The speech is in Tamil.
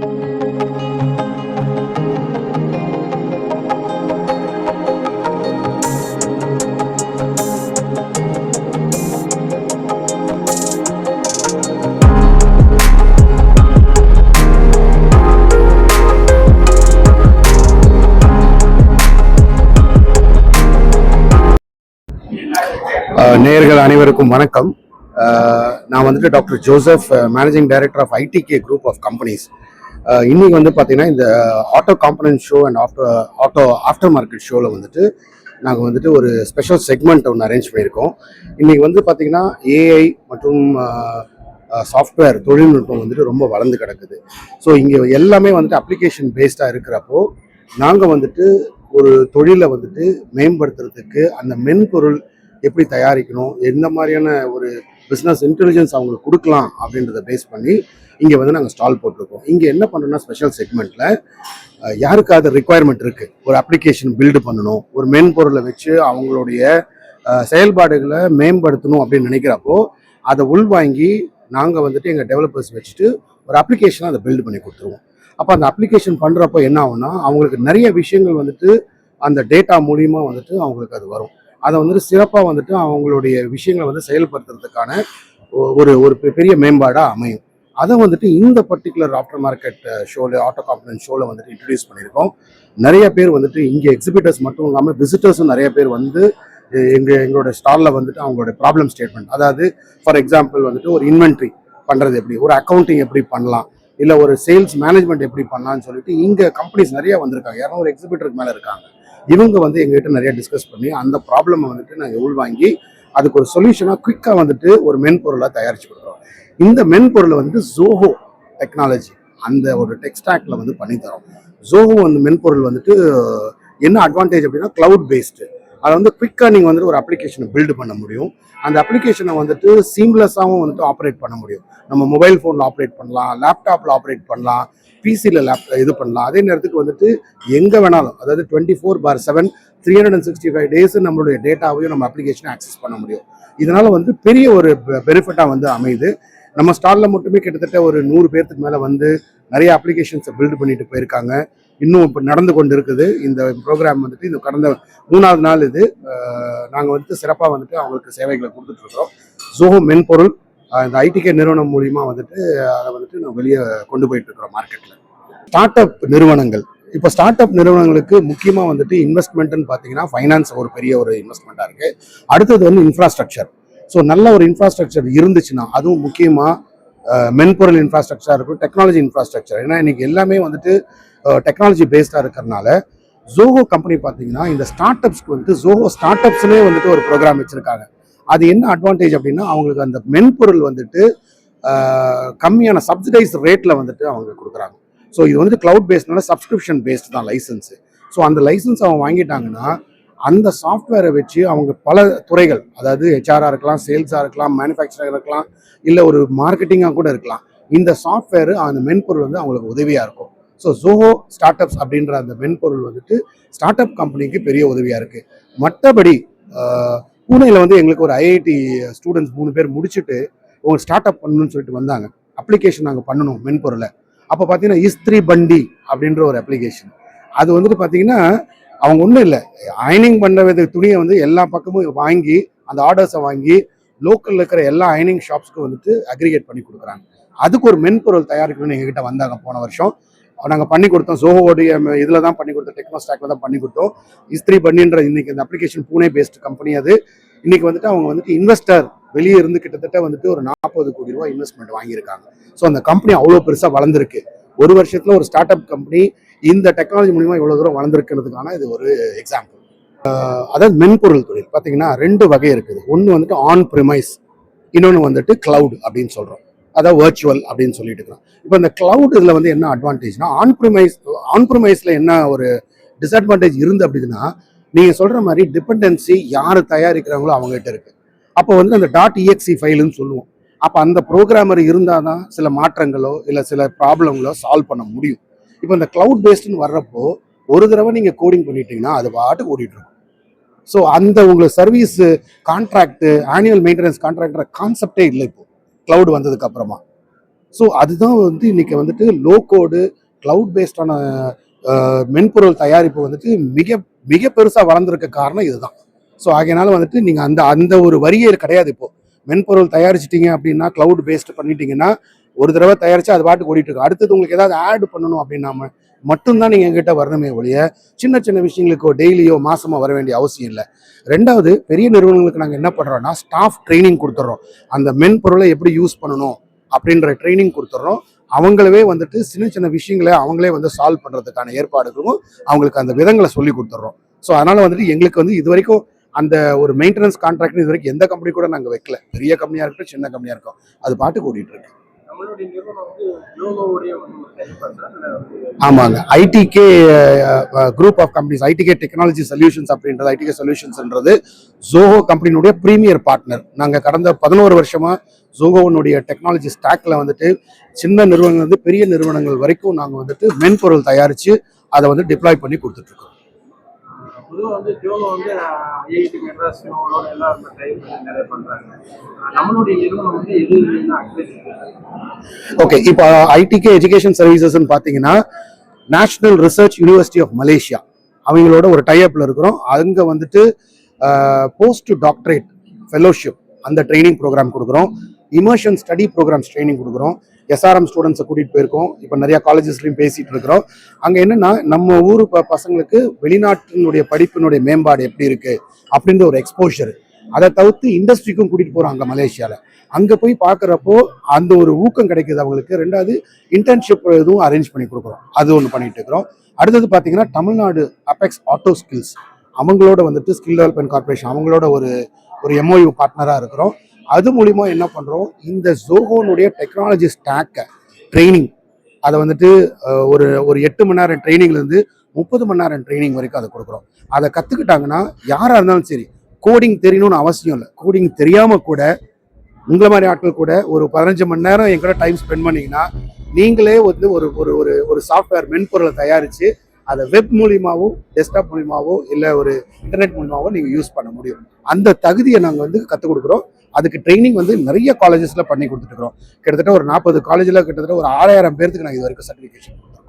நேயர்கள் அனைவருக்கும் வணக்கம். நான் வந்துட்டு doctor Joseph, managing director of ITK group of companies. இன்னைக்கு வந்து பார்த்தீங்கன்னா இந்த auto component show and after market ஷோவில் வந்துட்டு நாங்கள் வந்துட்டு ஒரு ஸ்பெஷல் செக்மெண்ட் ஒன்று அரேஞ்ச் பண்ணியிருக்கோம். இன்னைக்கு வந்து பார்த்தீங்கன்னா ஏஐ மற்றும் சாஃப்ட்வேர் தொழில்நுட்பம் வந்துட்டு ரொம்ப வளர்ந்து கிடக்குது. ஸோ இங்கே எல்லாமே வந்துட்டு அப்ளிகேஷன் பேஸ்டாக இருக்கிறப்போ நாங்கள் வந்துட்டு ஒரு தொழிலை வந்துட்டு மேம்படுத்துறதுக்கு அந்த மென்பொருள் எப்படி தயாரிக்கணும், எந்த மாதிரியான ஒரு பிஸ்னஸ் இன்டெலிஜென்ஸ் அவங்களுக்கு கொடுக்கலாம் அப்படின்றத பேஸ் பண்ணி இங்கே வந்து நாங்கள் ஸ்டால் போட்டிருக்கோம். இங்கே என்ன பண்ணுறோம்னா ஸ்பெஷல் செக்மெண்ட்டில் யாருக்காவது ரிக்குவயர்மெண்ட் இருக்குது, ஒரு அப்ளிகேஷன் பில்டு பண்ணணும், ஒரு மென்பொருளை வச்சு அவங்களுடைய செயல்பாடுகளை மேம்படுத்தணும் அப்படின்னு நினைக்கிறப்போ அதை உள்வாங்கி நாங்கள் வந்துட்டு எங்கள் டெவலப்பர்ஸ் வச்சுட்டு ஒரு அப்ளிகேஷனை அதை பில்டு பண்ணி கொடுத்துருவோம். அப்போ அந்த அப்ளிகேஷன் பண்ணுறப்போ என்ன ஆகும்னா அவங்களுக்கு நிறைய விஷயங்கள் வந்துட்டு அந்த டேட்டா மூலியமாக வந்துட்டு அவங்களுக்கு அது வரும். அதை வந்துட்டு சிறப்பாக வந்துட்டு அவங்களுடைய விஷயங்களை வந்து செயல்படுத்துறதுக்கான ஒரு ஒரு பெரிய மேம்பாடாக அமையும். அதை வந்துட்டு இந்த பர்டிகுலர் ஆஃப்டர் மார்க்கெட் ஷோவில், ஆட்டோ காம்பனன்ட் ஷோவில் வந்துட்டு இன்ட்ரடியூஸ் பண்ணியிருக்கோம். நிறைய பேர் வந்துட்டு இங்கே எக்ஸிபிட்டர்ஸ் மட்டும் இல்லாமல் விசிட்டர்ஸும் நிறைய பேர் வந்து எங்களோட ஸ்டாலில் வந்துட்டு அவங்களோட ப்ராப்ளம் ஸ்டேட்மெண்ட், அதாவது ஃபார் எக்ஸாம்பிள் வந்துட்டு ஒரு இன்வென்ட்ரி பண்ணுறது எப்படி, ஒரு அக்கௌண்டிங் எப்படி பண்ணலாம், இல்லை ஒரு சேல்ஸ் மேனேஜ்மெண்ட் எப்படி பண்ணலாம்னு சொல்லிட்டு இங்கே கம்பெனிஸ் நிறைய வந்திருக்காங்க. 200 எக்ஸிபிட்டருக்கு மேலே இருக்காங்க. இவங்க வந்து எங்ககிட்ட நிறைய டிஸ்கஸ் பண்ணி அந்த ப்ராப்ளமை வந்துட்டு நாங்கள் உள்வாங்கி அதுக்கு ஒரு சொல்யூஷனாக குயிக்காக வந்துட்டு ஒரு மென்பொருளாக தயாரித்து கொடுக்குறோம். இந்த மென்பொருளை வந்து ஜோஹோ டெக்னாலஜி அந்த ஒரு டெக்ஸ்டாக்ல வந்து பண்ணித்தரோம். ஜோஹோ அந்த மென்பொருள் வந்துட்டு என்ன அட்வான்டேஜ் அப்படின்னா கிளவுட் பேஸ்டு. அதை வந்து குயிக்காக நீங்கள் வந்துட்டு ஒரு அப்ளிகேஷனை பில்டு பண்ண முடியும். அந்த அப்ளிகேஷனை வந்துட்டு சீம்லெஸ்ஸாகவும் வந்துட்டு ஆப்ரேட் பண்ண முடியும். நம்ம மொபைல் ஃபோனில் ஆப்ரேட் பண்ணலாம், லேப்டாப்பில் ஆப்ரேட் பண்ணலாம், பிசியில் இது பண்ணலாம். அதே நேரத்துக்கு வந்துட்டு எங்கே வேணாலும், அதாவது 24/7 365 டேஸ் நம்மளுடைய டேட்டாவையும் நம்ம அப்ளிகேஷனை ஆக்சஸ் பண்ண முடியும். இதனால் வந்து பெரிய ஒரு பெனிஃபிட்டாக வந்து அமையுது. நம்ம ஸ்டாலில் மட்டுமே கிட்டத்தட்ட ஒரு 100 பேர்த்துக்கு மேலே வந்து நிறைய அப்ளிகேஷன்ஸை பில்டு பண்ணிட்டு போயிருக்காங்க. இன்னும் இப்போ நடந்து கொண்டு இருக்குது இந்த ப்ரோக்ராம் வந்துட்டு. இந்த கடந்த 3வது நாள் இது. நாங்கள் வந்துட்டு சிறப்பாக வந்துட்டு அவங்களுக்கு சேவைகளை கொடுத்துட்ருக்கோம். ஜோஹோ மென்பொருள் இந்த ஐடிகே நிறுவனம் மூலிமா வந்துட்டு அதை வந்துட்டு நம்ம வெளியே கொண்டு போயிட்டு இருக்கிறோம் மார்க்கெட்டில். ஸ்டார்ட் அப் நிறுவனங்கள், இப்போ ஸ்டார்ட் அப் நிறுவனங்களுக்கு முக்கியமாக வந்துட்டு இன்வெஸ்ட்மெண்ட்னு பார்த்தீங்கன்னா ஃபைனான்ஸ் ஒரு பெரிய ஒரு இன்வெஸ்ட்மெண்ட்டாக இருக்குது. அடுத்தது வந்து இன்ஃப்ராஸ்ட்ரக்சர். ஸோ நல்ல ஒரு இன்ஃப்ராஸ்ட்ரக்சர் இருந்துச்சுன்னா, அதுவும் முக்கியமாக மென்பொருள் இன்ஃப்ராஸ்ட்ரக்சராக இருக்கும், டெக்னாலஜி இன்ஃப்ராஸ்ட்ரக்சர். ஏன்னா இன்னைக்கு எல்லாமே வந்துட்டு டெக்னாலஜி பேஸ்டாக இருக்கிறதுனால ஜோஹோ கம்பெனி பார்த்தீங்கன்னா இந்த ஸ்டார்ட் அப்ஸ்க்கு வந்துட்டு ஜோஹோ ஸ்டார்ட் அப்ஸ்லேயே வந்துட்டு ஒரு ப்ரோக்ராம் வச்சுருக்காங்க. அது என்ன அட்வான்டேஜ் அப்படின்னா அவங்களுக்கு அந்த மென்பொருள் வந்துட்டு கம்மியான சப்சிடைஸ் ரேட்டில் வந்துட்டு அவங்க கொடுக்குறாங்க. ஸோ இது வந்துட்டு கிளவுட் பேஸ்ட்னால சப்ஸ்கிரிப்ஷன் பேஸ்ட் தான் லைசன்ஸு. ஸோ அந்த லைசன்ஸ் அவங்க வாங்கிட்டாங்கன்னா அந்த சாஃப்ட்வேரை வச்சு அவங்க பல துறைகள், அதாவது ஹெச்ஆராக இருக்கலாம், சேல்ஸாக இருக்கலாம், மேனுஃபேக்சராக இருக்கலாம், இல்லை ஒரு மார்க்கெட்டிங்காக கூட இருக்கலாம், இந்த சாஃப்ட்வேர் அந்த மென்பொருள் வந்து அவங்களுக்கு உதவியாக இருக்கும். ஸோ ஜோஹோ ஸ்டார்ட் அப்ஸ் அப்படின்ற அந்த மென்பொருள் வந்துட்டு ஸ்டார்ட் அப் கம்பெனிக்கு பெரிய உதவியாக இருக்குது. மற்றபடி பூனேயில் வந்து எங்களுக்கு ஒரு ஐஐடி ஸ்டூடெண்ட்ஸ் 3 பேர் முடிச்சுட்டு உங்களுக்கு ஸ்டார்ட் அப் பண்ணணும்னு சொல்லிட்டு வந்தாங்க. அப்ளிகேஷன் நாங்கள் பண்ணணும் மென்பொருளை. அப்போ பார்த்தீங்கன்னா இஸ்திரி பண்டி அப்படின்ற ஒரு அப்ளிகேஷன். அது வந்துட்டு பார்த்தீங்கன்னா அவங்க ஒன்றும் இல்லை, அயனிங் பண்ணுறது துணியை வந்து எல்லா பக்கமும் வாங்கி அந்த ஆர்டர்ஸை வாங்கி லோக்கலில் இருக்கிற எல்லா அயனிங் ஷாப்ஸ்க்கும் வந்துட்டு அக்ரிகேட் பண்ணி கொடுக்குறாங்க. அதுக்கு ஒரு மென்பொருள் தயாரிக்கணும்னு எங்ககிட்ட வந்தாங்க. போன வருஷம் நாங்கள் பண்ணி கொடுத்தோம். ஜோஹோடைய இதில் தான் பண்ணி கொடுத்தோம், டெக்னோ ஸ்டாக்ல தான் பண்ணி கொடுத்தோம். இஸ்திரி பண்டின்ற இன்னைக்கு இந்த அப்ளிகேஷன் பூனே பேஸ்ட் கம்பெனி. அது இன்னைக்கு வந்துட்டு அவங்க வந்துட்டு இன்வெஸ்டர் வெளியே இருந்து கிட்டத்தட்ட வந்துட்டு ஒரு 40 கோடி ரூபாய் இன்வெஸ்ட்மெண்ட் வாங்கியிருக்காங்க. ஸோ அந்த கம்பெனி அவ்வளோ பெருசாக வளர்ந்துருக்கு. ஒரு வருஷத்துல ஒரு ஸ்டார்ட் அப் கம்பெனி இந்த டெக்னாலஜி மூலிமா இவ்வளோ தூரம் வளர்ந்துருக்கிறதுக்கான இது ஒரு எக்ஸாம்பிள். அதாவது மென்பொருள் தொழில் பார்த்தீங்கன்னா 2 வகை இருக்குது. ஒன்று வந்துட்டு ஆன் ப்ரிமைஸ், இன்னொன்று வந்துட்டு கிளவுட் அப்படின்னு சொல்கிறோம், அதாவது வர்ச்சுவல் அப்படின்னு சொல்லிட்டு இருக்கிறோம். இப்போ இந்த கிளவுட் இதில் வந்து என்ன அட்வான்டேஜ்னா, ஆன் ப்ரிமைஸில் என்ன ஒரு டிஸ்அட்வான்டேஜ் இருந்து அப்படின்னா, நீங்கள் சொல்கிற மாதிரி டிபெண்டன்சி யார் தயாரிக்கிறாங்களோ அவங்ககிட்ட இருக்குது. அப்போ வந்து அந்த .exe ஃபைலுன்னு சொல்லுவோம். அப்போ அந்த ப்ரோக்ராமர் இருந்தால் தான் சில மாற்றங்களோ இல்லை சில ப்ராப்ளங்களோ சால்வ் பண்ண முடியும். இப்போ இந்த கிளவுட் பேஸ்டுன்னு வர்றப்போ ஒரு தடவை நீங்கள் கோடிங் பண்ணிட்டீங்கன்னா அது பாட்டுக்கு ஓடிட்டு இருக்கும். ஸோ அந்த உங்களுக்கு service contract, annual maintenance contractor கான்செப்டே இல்லை இப்போ கிளவுட் வந்ததுக்கு அப்புறமா. ஸோ அதுதான் வந்து இன்னைக்கு வந்துட்டு லோ கோடு கிளவுட் பேஸ்டான மென்பொருள் தயாரிப்பு வந்துட்டு மிக மிக பெருசாக வளர்ந்துருக்க காரணம் இதுதான். ஸோ ஆகையினால வந்துட்டு நீங்கள் அந்த அந்த ஒரு வரியே கிடையாது. இப்போ மென்பொருள் தயாரிச்சிட்டிங்க அப்படின்னா கிளவுட் பேஸ்ட் பண்ணிட்டீங்கன்னா ஒரு தடவை தயாரிச்சு அது பாட்டுக்கு ஓடிட்டு இருக்கு. அடுத்தது உங்களுக்கு ஏதாவது ஆட் பண்ணணும் அப்படின்னா மட்டும்தான் நீங்கள் எங்கிட்ட வரணுமே ஒழிய சின்ன சின்ன விஷயங்களுக்கு டெய்லியோ மாசமா வர வேண்டிய அவசியம் இல்லை. ரெண்டாவது, பெரிய நிறுவனங்களுக்கு நாங்கள் என்ன பண்ணுறோம்னா ஸ்டாஃப் ட்ரைனிங் கொடுத்துட்றோம். அந்த மென்பொருளை எப்படி யூஸ் பண்ணணும் அப்படின்ற ட்ரைனிங் கொடுத்துட்றோம். அவங்களவே வந்துட்டு சின்ன சின்ன விஷயங்களை அவங்களே வந்து சால்வ் பண்ணுறதுக்கான ஏற்பாடுகளும் அவங்களுக்கு அந்த விதங்களை சொல்லி கொடுத்துட்றோம். ஸோ அதனால் வந்துட்டு எங்களுக்கு வந்து இது வரைக்கும் அந்த ஒரு மெயின்டெனன்ஸ் கான்ட்ராக்ட் இது வரைக்கும் எந்த கம்பெனி கூட நாங்கள் வைக்கல. பெரிய கம்பெனியாக இருக்கட்டும், சின்ன கம்பெனியாக இருக்கும், அது பாட்டுக்கு ஓடிட்டு இருக்கு. ஆமாங்க, ITK group of companies, ITK technology solutions அப்படின்றது, ஐடிகே சொல்யூஷன்ஸ்ன்றது ஜோஹோ கம்பெனியினுடைய ப்ரீமியர் பார்ட்னர். நாங்கள் கடந்த 11 வருஷமா ஜோஹோனுடைய டெக்னாலஜி ஸ்டாக்ல வந்துட்டு சின்ன நிறுவனங்கள் வந்து பெரிய நிறுவனங்கள் வரைக்கும் நாங்கள் வந்துட்டு மென்பொருள் தயாரித்து அதை வந்து டிப்ளாய் பண்ணி கொடுத்துட்ருக்கோம். பொதுவாக வந்து ஜோஹோ வந்து ஐஐடி மெட்ராஸ் எல்லாம் நிறைய பண்ணுறாங்க. நம்மளுடைய நிறுவனம் வந்து எது ஓகே, இப்போ ஐடிகே எஜுகேஷன் சர்வீசஸ்ன்னு பார்த்தீங்கன்னா national research university of Malaysia அவங்களோட ஒரு டைஅப்ல இருக்கிறோம். அங்கே வந்துட்டு போஸ்ட் டாக்டரேட் ஃபெலோஷிப் அந்த ட்ரைனிங் ப்ரோக்ராம் கொடுக்குறோம். இமர்ஷன் ஸ்டடி ப்ரோக்ராம்ஸ் ட்ரைனிங் கொடுக்குறோம். எஸ்ஆர்எம் ஸ்டூடெண்ட்ஸை கூட்டிகிட்டு போயிருக்கோம். இப்போ நிறையா காலேஜஸ்லையும் பேசிகிட்டு இருக்கிறோம். அங்கே என்னென்னா நம்ம ஊர் பசங்களுக்கு வெளிநாட்டினுடைய படிப்பினுடைய மேம்பாடு எப்படி இருக்குது அப்படின்ற ஒரு எக்ஸ்போஷர். அதை தவிர்த்து இண்டஸ்ட்ரிக்கும் கூட்டிகிட்டு போகிறோம். அங்கே மலேசியாவில் அங்கே போய் பார்க்குறப்போ அந்த ஒரு ஊக்கம் கிடைக்குது அவங்களுக்கு. ரெண்டாவது, இன்டர்ன்ஷிப் எதுவும் அரேஞ்ச் பண்ணி கொடுக்குறோம். அது ஒன்று பண்ணிட்டு இருக்கிறோம். அடுத்தது பார்த்தீங்கன்னா தமிழ்நாடு அபெக்ஸ் ஆட்டோ ஸ்கில்ஸ் அவங்களோட வந்துட்டு ஸ்கில் டெவலப்மெண்ட் கார்பரேஷன் அவங்களோட ஒரு எம்ஓயு பார்ட்னராக இருக்கிறோம். அது மூலிமா என்ன பண்ணுறோம், இந்த ஜோஹோனுடைய டெக்னாலஜி ஸ்டாக்கை ட்ரைனிங் அதை வந்துட்டு ஒரு 8 மணி நேரம் ட்ரைனிங்லேருந்து 30 மணி நேரம் ட்ரைனிங் வரைக்கும் அதை கொடுக்குறோம். அதை கற்றுக்கிட்டாங்கன்னா யாராக இருந்தாலும் சரி, கோடிங் தெரியணும்னு அவசியம் இல்லை. கோடிங் தெரியாமல் கூட உங்களை மாதிரி ஆட்கள் கூட ஒரு 15 மணி நேரம் என் கூட டைம் ஸ்பெண்ட் பண்ணிங்கன்னா நீங்களே வந்து ஒரு சாஃப்ட்வேர் மென்பொருளை தயாரித்து அதை வெப் மூலியமாவோ டெஸ்க்டாப் மூலியமாவோ இல்லை ஒரு இன்டர்நெட் மூலியமாவோ நீங்கள் யூஸ் பண்ண முடியும். அந்த தகுதியை நாங்கள் வந்து கற்றுக் கொடுக்குறோம். அதுக்கு ட்ரைனிங் வந்து நிறைய காலேஜஸில் பண்ணி கொடுத்துட்டு இருக்கிறோம். கிட்டத்தட்ட ஒரு 40 காலேஜில் கிட்டத்தட்ட ஒரு 6000 பேருக்கு நாங்கள் இது வரைக்கும் சர்டிஃபிகேஷன் கொடுக்குறோம்.